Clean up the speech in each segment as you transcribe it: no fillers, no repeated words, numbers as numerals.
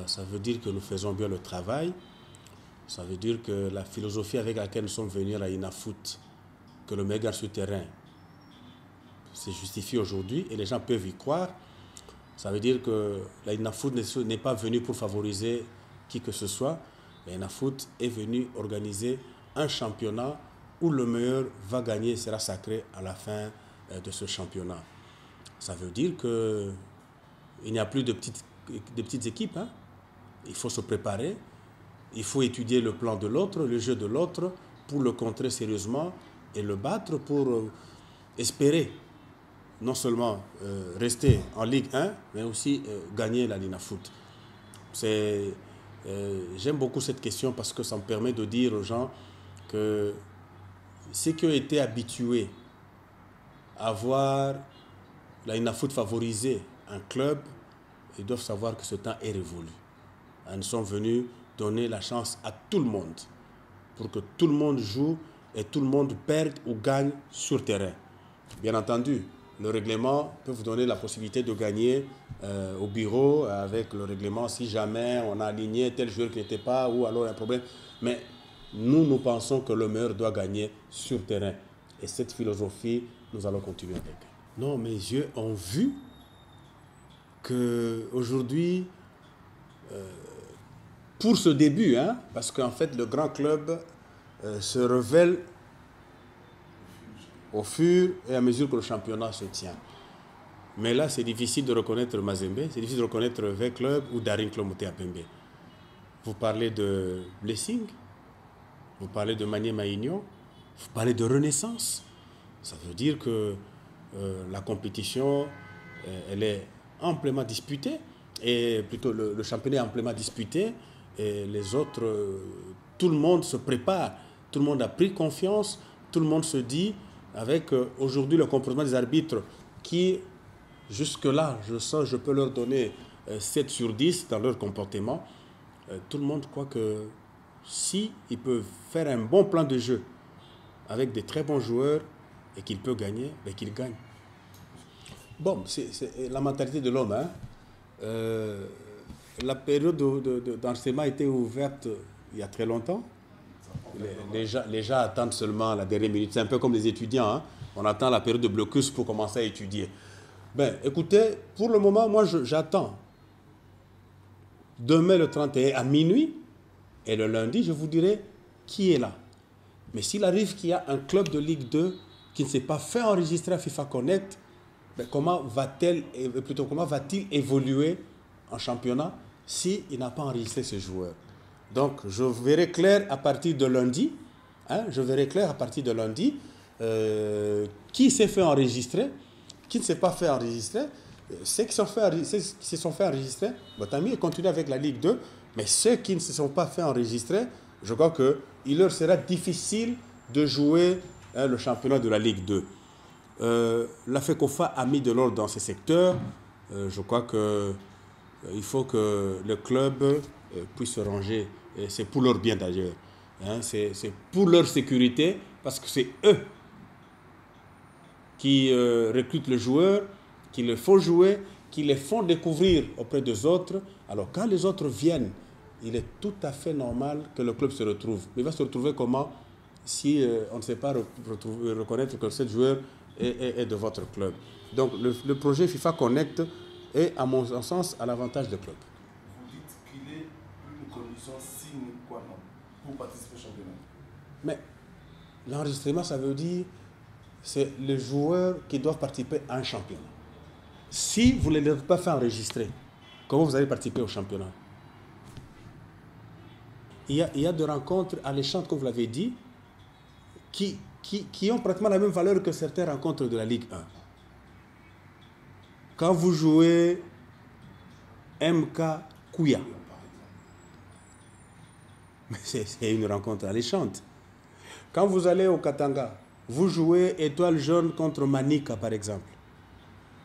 Ça veut dire que nous faisons bien le travail. Ça veut dire que la philosophie avec laquelle nous sommes venus à la INAFOOT, que le meilleur sur terrain se justifie aujourd'hui et les gens peuvent y croire. Ça veut dire que la INAFOOT n'est pas venue pour favoriser qui que ce soit. La INAFOOT est venue organiser un championnat où le meilleur va gagner et sera sacré à la fin de ce championnat. Ça veut dire qu'il n'y a plus de petites équipes. Hein. Il faut se préparer. Il faut étudier le plan de l'autre, le jeu de l'autre, pour le contrer sérieusement et le battre pour espérer non seulement rester en Ligue 1, mais aussi gagner la INAFOOT. J'aime beaucoup cette question parce que ça me permet de dire aux gens que ceux qui ont été habitués à voir la INAFOOT favoriser un club, ils doivent savoir que ce temps est révolu. Nous sommes venus donner la chance à tout le monde pour que tout le monde joue et tout le monde perde ou gagne sur terrain. Bien entendu, le règlement peut vous donner la possibilité de gagner au bureau avec le règlement si jamais on a aligné tel joueur qui n'était pas ou alors un problème. Mais nous pensons que le meilleur doit gagner sur terrain. Et cette philosophie, nous allons continuer avec. Non, mes yeux ont vu qu'aujourd'hui, pour ce début, hein, parce qu'en fait, le grand club se révèle au fur et à mesure que le championnat se tient. Mais là, c'est difficile de reconnaître Mazembe, c'est difficile de reconnaître V-Club ou Daring Club Moté Apembe. Vous parlez de Blessing, vous parlez de Maniema Union, vous parlez de Renaissance. Ça veut dire que la compétition, elle est amplement disputée, et plutôt le championnat est amplement disputé, et les autres, tout le monde se prépare, tout le monde a pris confiance, tout le monde se dit, avec aujourd'hui le comportement des arbitres qui, jusque-là, je peux leur donner 7 sur 10 dans leur comportement, tout le monde croit que si ils peuvent faire un bon plan de jeu avec des très bons joueurs et qu'ils peuvent gagner, ben qu'ils gagnent. Bon, c'est la mentalité de l'homme. Hein. La période d'enseignement a été ouverte il y a très longtemps. Les gens attendent seulement la dernière minute. C'est un peu comme les étudiants. Hein. On attend la période de blocus pour commencer à étudier. Ben, écoutez, pour le moment, moi, j'attends. Demain, le 31 à minuit, et le lundi, je vous dirai qui est là. Mais s'il arrive qu'il y a un club de Ligue 2 qui ne s'est pas fait enregistrer à FIFA Connect, ben comment va-t-il évoluer en championnat s'il n'a pas enregistré ce joueur? Donc, je verrai clair à partir de lundi. Hein, je verrai clair à partir de lundi qui s'est fait enregistrer, qui ne s'est pas fait enregistrer. Ceux qui se sont fait enregistrer, ben, tant mieux, continuer avec la Ligue 2. Mais ceux qui ne se sont pas fait enregistrer, je crois qu'il leur sera difficile de jouer le championnat de la Ligue 2. La FECOFA a mis de l'ordre dans ce secteur. Je crois qu'il faut que le club puisse se ranger. Et c'est pour leur bien d'ailleurs. Hein, c'est pour leur sécurité, parce que c'est eux qui recrutent le joueur, qui le font jouer, qui les font découvrir auprès des autres. Alors quand les autres viennent, il est tout à fait normal que le club se retrouve. Mais il va se retrouver comment si on ne sait pas reconnaître que ce joueur est de votre club. Donc le projet FIFA Connect est, à mon sens, à l'avantage du club. Vous dites qu'il est une condition sine qua non pour participer au championnat. Mais l'enregistrement, ça veut dire c'est les joueurs qui doivent participer à un championnat. Si vous ne les avez pas fait enregistrer, comment vous allez participer au championnat? Il y a des rencontres alléchantes, comme vous l'avez dit, qui ont pratiquement la même valeur que certaines rencontres de la Ligue 1. Quand vous jouez MK Kouya, c'est une rencontre alléchante. Quand vous allez au Katanga, vous jouez Étoile Jaune contre Manika, par exemple.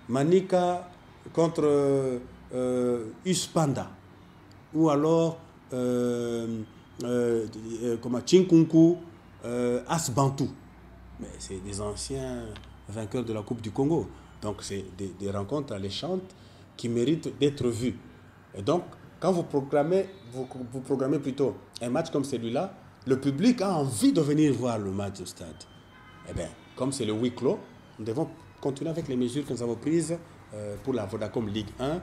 Manika contre Uspanda. Ou alors Chinkunku, Asbantu. Mais c'est des anciens vainqueurs de la Coupe du Congo. Donc c'est des rencontres alléchantes qui méritent d'être vues. Et donc quand vous programmez plutôt un match comme celui-là, le public a envie de venir voir le match au stade. Eh bien, comme c'est le huis clos, nous devons continuer avec les mesures que nous avons prises pour la Vodacom Ligue 1,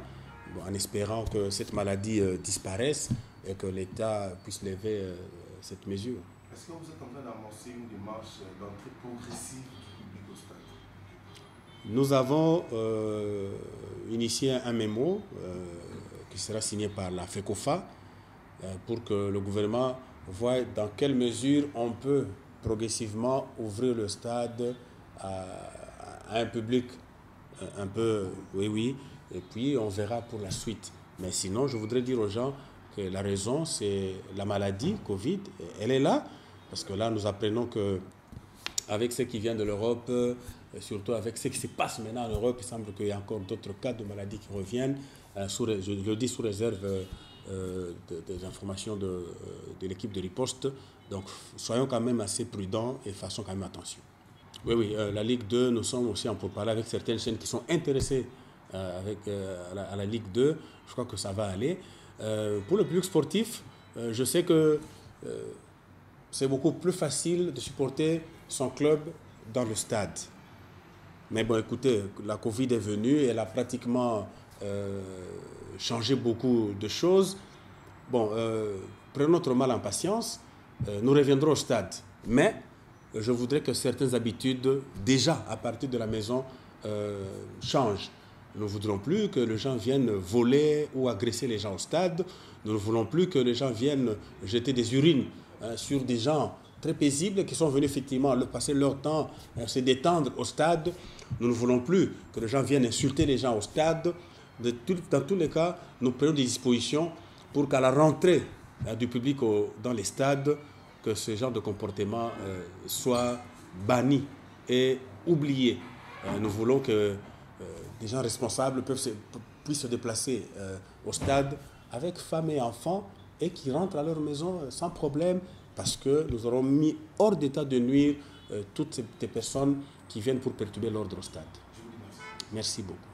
bon, en espérant que cette maladie disparaisse et que l'État puisse lever cette mesure. Est-ce que vous êtes en train d'amorcer une démarche d'entrée progressive du public au stade? Nous avons initié un mémo qui sera signé par la FECOFA pour que le gouvernement voit dans quelle mesure on peut progressivement ouvrir le stade à un public un peu, oui, et puis on verra pour la suite. Mais sinon, je voudrais dire aux gens que la raison, c'est la maladie, Covid, elle est là, parce que là, nous apprenons que avec ce qui vient de l'Europe, surtout avec ce qui se passe maintenant en Europe, il semble qu'il y a encore d'autres cas de maladies qui reviennent. Je le dis sous réserve des informations de l'équipe de riposte. Donc, soyons quand même assez prudents et fassons quand même attention. Oui, la Ligue 2, nous sommes aussi en pourparlers avec certaines chaînes qui sont intéressées à la Ligue 2. Je crois que ça va aller. Pour le public sportif, je sais que c'est beaucoup plus facile de supporter son club dans le stade. Mais bon, écoutez, la Covid est venue, elle a pratiquement changé beaucoup de choses. Bon, prenons notre mal en patience, nous reviendrons au stade. Mais je voudrais que certaines habitudes, déjà à partir de la maison, changent. Nous ne voudrons plus que les gens viennent voler ou agresser les gens au stade. Nous ne voulons plus que les gens viennent jeter des urines sur des gens très paisibles qui sont venus effectivement passer leur temps, se détendre au stade. Nous ne voulons plus que les gens viennent insulter les gens au stade. Dans tous les cas, nous prenons des dispositions pour qu'à la rentrée du public dans les stades, que ce genre de comportement soit banni et oublié. Nous voulons que des gens responsables puissent se déplacer au stade avec femmes et enfants et qui rentrent à leur maison sans problème, parce que nous aurons mis hors d'état de nuire toutes ces personnes qui viennent pour perturber l'ordre au stade. Merci beaucoup.